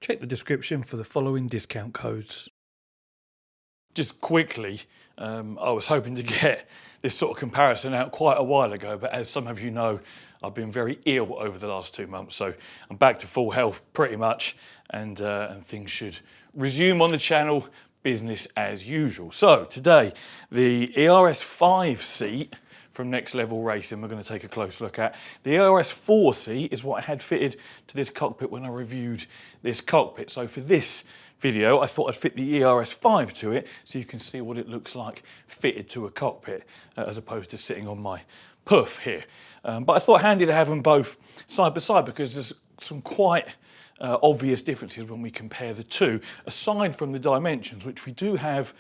Check the description for the following discount codes. Just quickly, I was hoping to get this sort of comparison out quite a while ago, but as some of you know, I've been very ill over the last 2 months, so I'm back to full health pretty much, and things should resume on the channel, business as usual. So today, the ERS5 seat from Next Level Racing we're going to take a close look at. The ERS4 seat is what I had fitted to this cockpit when I reviewed this cockpit. So for this video, I thought I'd fit the ERS5 to it so you can see what it looks like fitted to a cockpit as opposed to sitting on my puff here. But I thought handy to have them both side by side because there's some quite obvious differences when we compare the two, aside from the dimensions, which we do have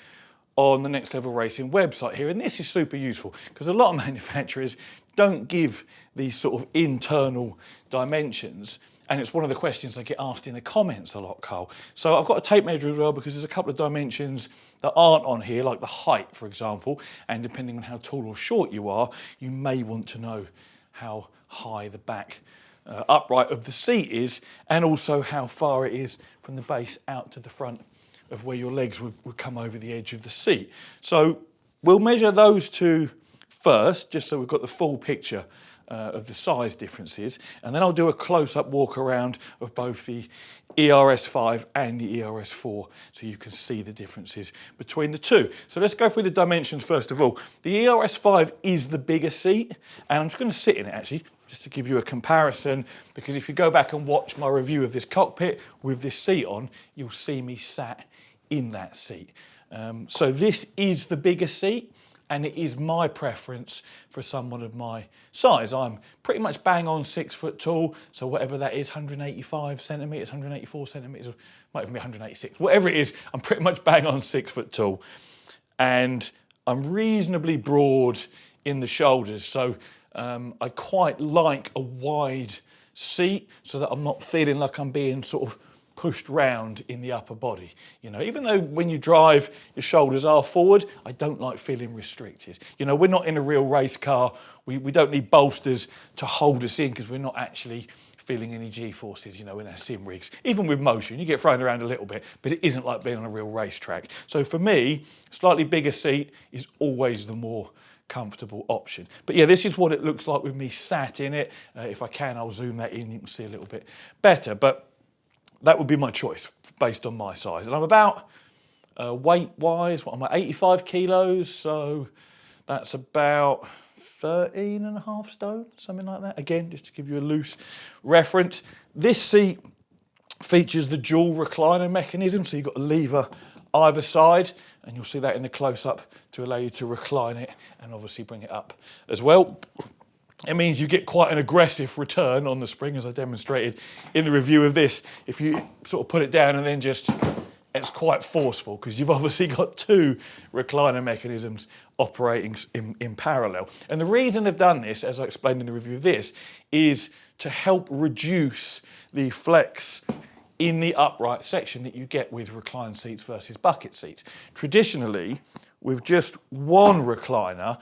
on the Next Level Racing website here. And this is super useful because a lot of manufacturers don't give these sort of internal dimensions. And it's one of the questions I get asked in the comments a lot, Carl. So I've got a tape measure as well because there's a couple of dimensions that aren't on here, like the height, for example. And depending on how tall or short you are, you may want to know how high the back upright of the seat is, and also how far it is from the base out to the front of where your legs would come over the edge of the seat. So we'll measure those two first, just so we've got the full picture of the size differences, and then I'll do a close-up walk around of both the ERS5 and the ERS4 so you can see the differences between the two. So let's go through the dimensions first of all. The ERS5 is the bigger seat, and I'm just going to sit in it actually just to give you a comparison, because if you go back and watch my review of this cockpit with this seat on, you'll see me sat in that seat. So this is the bigger seat, and it is my preference for someone of my size. I'm pretty much bang on 6 foot tall, so whatever that is, 185 centimetres, 184 centimetres, might even be 186, whatever it is, I'm pretty much bang on 6 foot tall. And I'm reasonably broad in the shoulders, so I quite like a wide seat so that I'm not feeling like I'm being sort of pushed round in the upper body. You know, even though when you drive, your shoulders are forward, I don't like feeling restricted. You know, we're not in a real race car. We don't need bolsters to hold us in because we're not actually feeling any G-forces, you know, in our sim rigs. Even with motion, you get thrown around a little bit, but it isn't like being on a real racetrack. So for me, slightly bigger seat is always the more comfortable option. But yeah, this is what it looks like with me sat in it. If I can, I'll zoom that in, you can see a little bit better. But that would be my choice based on my size. And I'm about, weight-wise, what am I, 85 kilos, so that's about 13.5 stone, something like that. Again, just to give you a loose reference. This seat features the dual recliner mechanism, so you've got a lever either side, and you'll see that in the close-up to allow you to recline it and obviously bring it up as well. It means you get quite an aggressive return on the spring, as I demonstrated in the review of this. If you sort of put it down and then just, it's quite forceful because you've obviously got two recliner mechanisms operating in parallel. And the reason they've done this, as I explained in the review of this, is to help reduce the flex in the upright section that you get with reclined seats versus bucket seats. Traditionally, with just one recliner,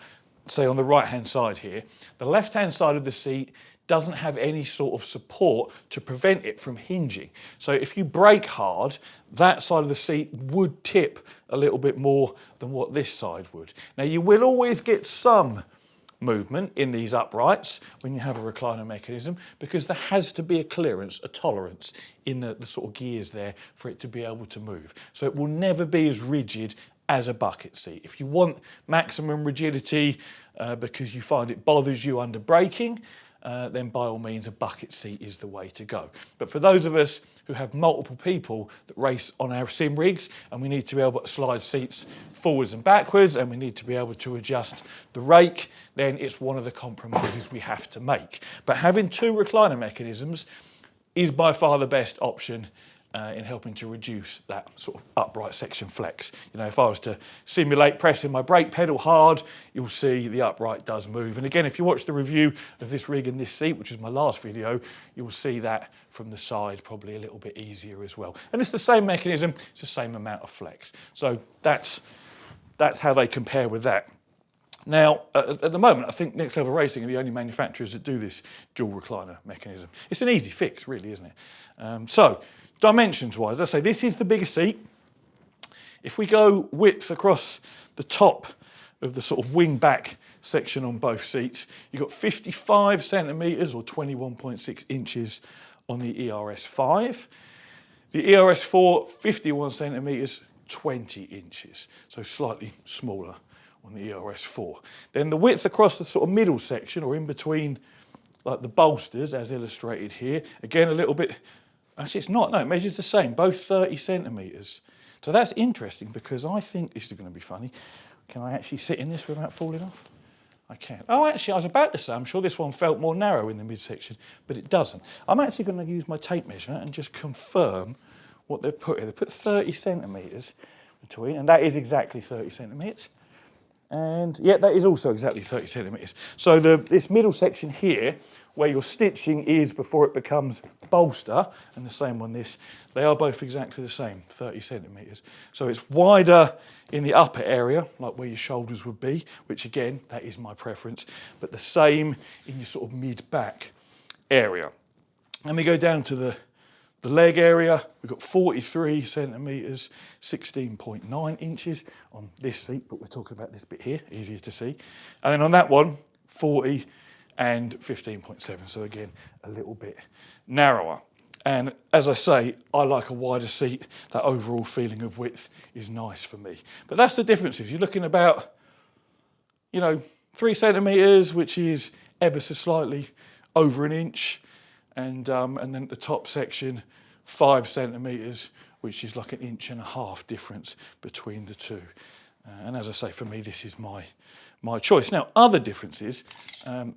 say on the right-hand side here, the left-hand side of the seat doesn't have any sort of support to prevent it from hinging. So if you brake hard, that side of the seat would tip a little bit more than what this side would. Now you will always get some movement in these uprights when you have a recliner mechanism, because there has to be a clearance, a tolerance in the sort of gears there for it to be able to move. So it will never be as rigid as a bucket seat. If you want maximum rigidity because you find it bothers you under braking, then by all means a bucket seat is the way to go. But for those of us who have multiple people that race on our sim rigs, and we need to be able to slide seats forwards and backwards, and we need to be able to adjust the rake, then it's one of the compromises we have to make. But having two recliner mechanisms is by far the best option in helping to reduce that sort of upright section flex. You know, if I was to simulate pressing my brake pedal hard, you'll see the upright does move. And again, if you watch the review of this rig and this seat, which is my last video, you'll see that from the side probably a little bit easier as well. And it's the same mechanism, it's the same amount of flex. So that's how they compare with that. Now, at the moment, I think Next Level Racing are the only manufacturers that do this dual recliner mechanism. It's an easy fix, really, isn't it? So, dimensions-wise, let's say this is the bigger seat. If we go width across the top of the sort of wing back section on both seats, you've got 55 centimetres or 21.6 inches on the ERS5. The ERS4, 51 centimetres, 20 inches, so slightly smaller on the ERS4. Then the width across the sort of middle section, or in between like the bolsters as illustrated here, again a little bit, actually it's not, no, it measures the same, both 30 centimetres. So that's interesting because I think, this is going to be funny, can I actually sit in this without falling off? I can. Oh, actually, I was about to say, I'm sure this one felt more narrow in the midsection, but it doesn't. I'm actually going to use my tape measure and just confirm what they've put here. They've put 30 centimetres between, and that is exactly 30 centimetres. And yeah, that is also exactly 30 centimetres. So this middle section here, where your stitching is before it becomes bolster, and the same on this, they are both exactly the same, 30 centimetres. So it's wider in the upper area, like where your shoulders would be, which again, that is my preference, but the same in your sort of mid-back area. And we go down to the leg area, we've got 43 centimetres, 16.9 inches on this seat, but we're talking about this bit here, easier to see. And then on that one, 40 and 15.7, so again, a little bit narrower. And as I say, I like a wider seat. That overall feeling of width is nice for me. But that's the differences. You're looking about, 3 centimetres, which is ever so slightly over an inch. And then at the top section, 5 centimetres, which is like 1.5 inches difference between the two. And as I say, for me, this is my choice. Now, other differences,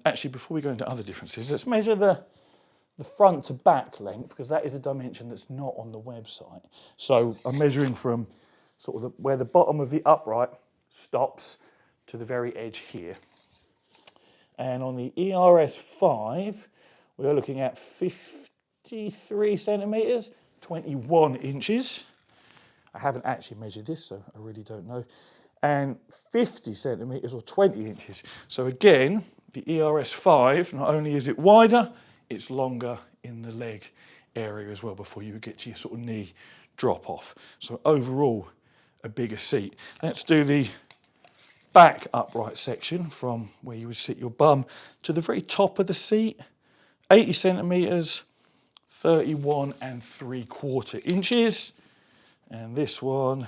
actually, before we go into other differences, let's measure the front to back length, because that is a dimension that's not on the website. So I'm measuring from sort of where the bottom of the upright stops to the very edge here. And on the ERS5, we are looking at 53 centimetres, 21 inches. I haven't actually measured this, so I really don't know. And 50 centimetres or 20 inches. So again, the ERS5, not only is it wider, it's longer in the leg area as well before you get to your sort of knee drop off. So overall, a bigger seat. Let's do the back upright section from where you would sit your bum to the very top of the seat. 80 centimetres, 31 3/4 inches. And this one,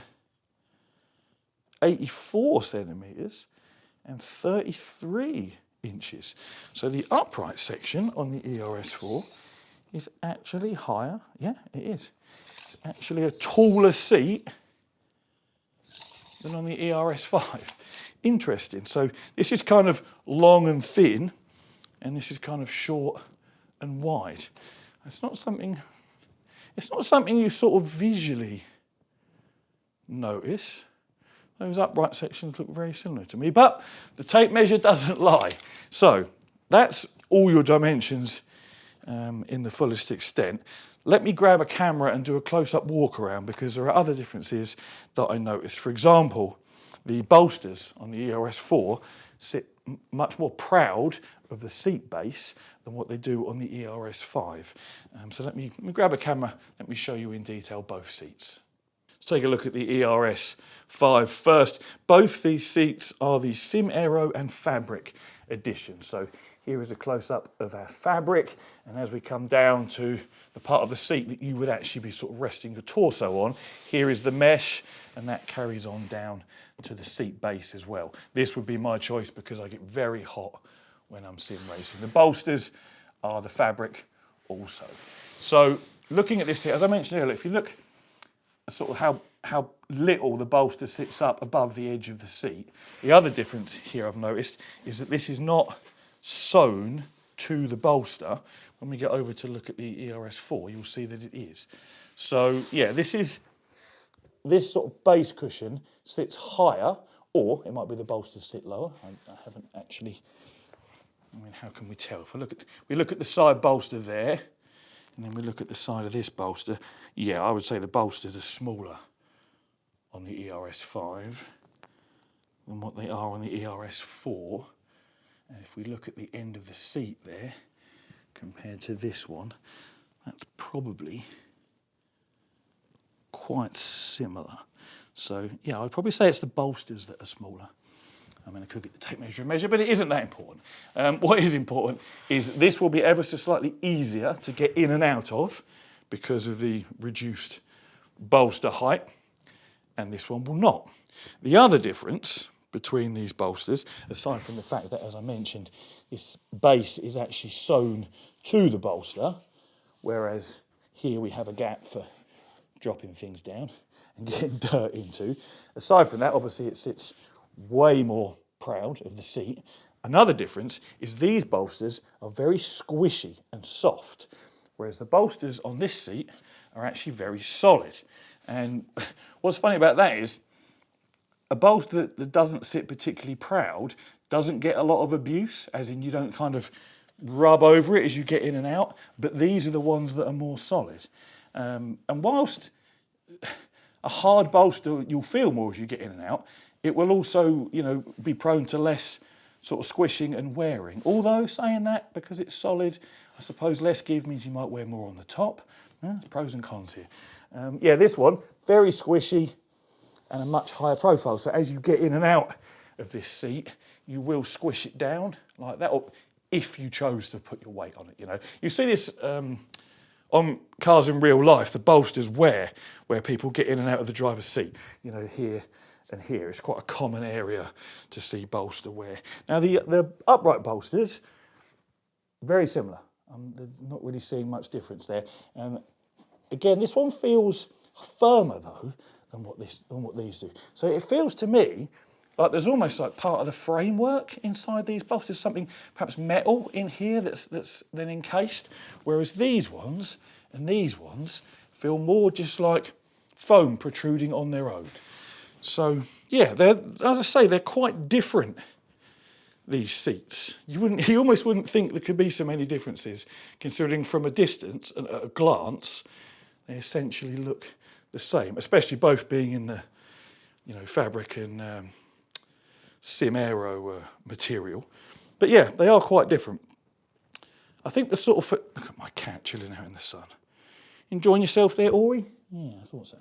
84 centimetres and 33 inches. So the upright section on the ERS4 is actually higher. Yeah, it is. It's actually a taller seat than on the ERS5. Interesting. So this is kind of long and thin, and this is kind of short and wide. It's not something you sort of visually notice. Those upright sections look very similar to me, but the tape measure doesn't lie. So that's all your dimensions in the fullest extent. Let me grab a camera and do a close-up walk around, because there are other differences that I noticed. For example, the bolsters on the ERS4 sit much more proud of the seat base than what they do on the ERS5. So let me grab a camera, let me show you in detail both seats. Let's take a look at the ERS5 first. Both these seats are the Sim Aero and Fabric edition. So here is a close-up of our fabric, and as we come down to the part of the seat that you would actually be sort of resting your torso on, here is the mesh, and that carries on down to the seat base as well. This would be my choice because I get very hot when I'm sim racing. The bolsters are the fabric also. So looking at this seat, as I mentioned earlier, if you look at sort of how little the bolster sits up above the edge of the seat, the other difference here I've noticed is that this is not sewn to the bolster. When we get over to look at the ERS4, you'll see that it is. So yeah, this sort of base cushion sits higher, or it might be the bolsters sit lower. I haven't actually, how can we tell? If we look at the side bolster there, and then we look at the side of this bolster, yeah, I would say the bolsters are smaller on the ERS5 than what they are on the ERS4. And if we look at the end of the seat there, compared to this one, that's probably quite similar. So yeah, I'd probably say it's the bolsters that are smaller. I mean, I could get the tape measure and measure, but it isn't that important. What is important is this will be ever so slightly easier to get in and out of because of the reduced bolster height, and this one will not. The other difference between these bolsters, aside from the fact that, as I mentioned, this base is actually sewn to the bolster, whereas here we have a gap for dropping things down and getting dirt into. Aside from that, obviously it sits way more proud of the seat. Another difference is these bolsters are very squishy and soft, whereas the bolsters on this seat are actually very solid. And what's funny about that is a bolster that doesn't sit particularly proud doesn't get a lot of abuse, as in you don't kind of rub over it as you get in and out, but these are the ones that are more solid. And whilst a hard bolster you'll feel more as you get in and out, it will also, you know, be prone to less sort of squishing and wearing. Although saying that, because it's solid, I suppose less give means you might wear more on the top. There's pros and cons here. Yeah, this one, very squishy and a much higher profile. So as you get in and out of this seat, you will squish it down like that, or if you chose to put your weight on it, you know. You see this on cars in real life, the bolsters where people get in and out of the driver's seat, you know, here and here. It's quite a common area to see bolster wear. Now the upright bolsters, very similar. They're not really seeing much difference there. Again, this one feels firmer though than what these do. So it feels to me like there's almost like part of the framework inside these bolsters, something perhaps metal in here that's then encased, whereas these ones and these ones feel more just like foam protruding on their own. So yeah, as I say, they're quite different, these seats. You almost wouldn't think there could be so many differences, considering from a distance and at a glance, they essentially look the same, especially both being in the, you know, fabric and Sim Aero material. But yeah, they are quite different. I think the sort of, look at my cat chilling out in the sun. Enjoying yourself there, Ori? Yeah, I thought so.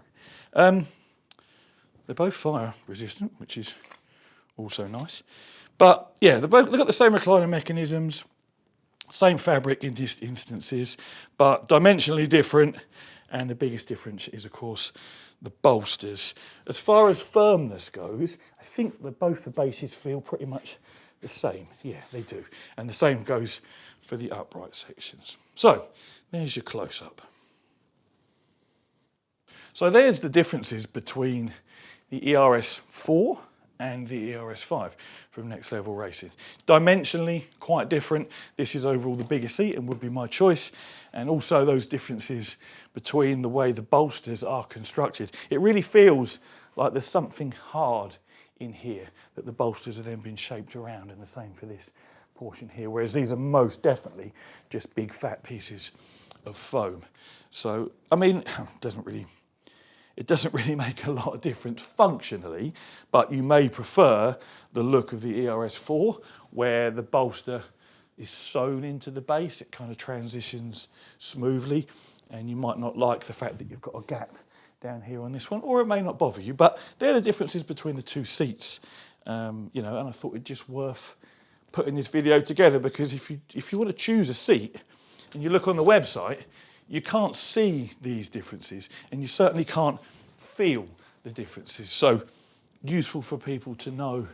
They're both fire resistant, which is also nice. But yeah, they've got the same recliner mechanisms, same fabric in these instances, but dimensionally different. And the biggest difference is, of course, the bolsters. As far as firmness goes, I think that both the bases feel pretty much the same. Yeah, they do. And the same goes for the upright sections. So there's your close-up. So there's the differences between the ERS4 and the ERS5 from Next Level Racing. Dimensionally, quite different. This is overall the bigger seat and would be my choice. And also those differences between the way the bolsters are constructed. It really feels like there's something hard in here that the bolsters have then been shaped around, and the same for this portion here, whereas these are most definitely just big fat pieces of foam. So, I mean, it doesn't really make a lot of difference functionally, but you may prefer the look of the ERS4, where the bolster is sewn into the base. It kind of transitions smoothly, and you might not like the fact that you've got a gap down here on this one, or it may not bother you, but they're the differences between the two seats, you know, and I thought it just worth putting this video together, because if you want to choose a seat and you look on the website, you can't see these differences, and you certainly can't feel the differences. So useful for people to know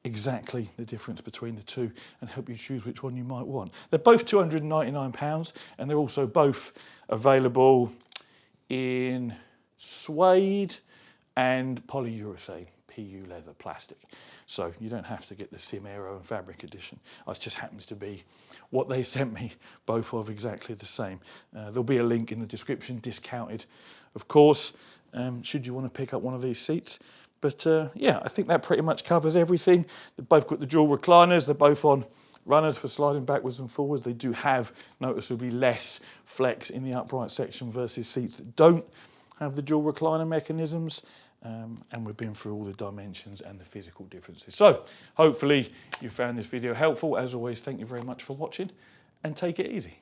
exactly the difference between the two and help you choose which one you might want. They're both £299, and they're also both available in suede and polyurethane, PU leather plastic. So you don't have to get the Sim Aero and fabric edition. It just happens to be what they sent me, both of exactly the same. There'll be a link in the description, discounted, of course, should you want to pick up one of these seats. But yeah, I think that pretty much covers everything. They've both got the dual recliners. They're both on runners for sliding backwards and forwards. They do have noticeably less flex in the upright section versus seats that don't have the dual recliner mechanisms. and we've been through all the dimensions and the physical differences. So hopefully you found this video helpful. As always, thank you very much for watching, and take it easy.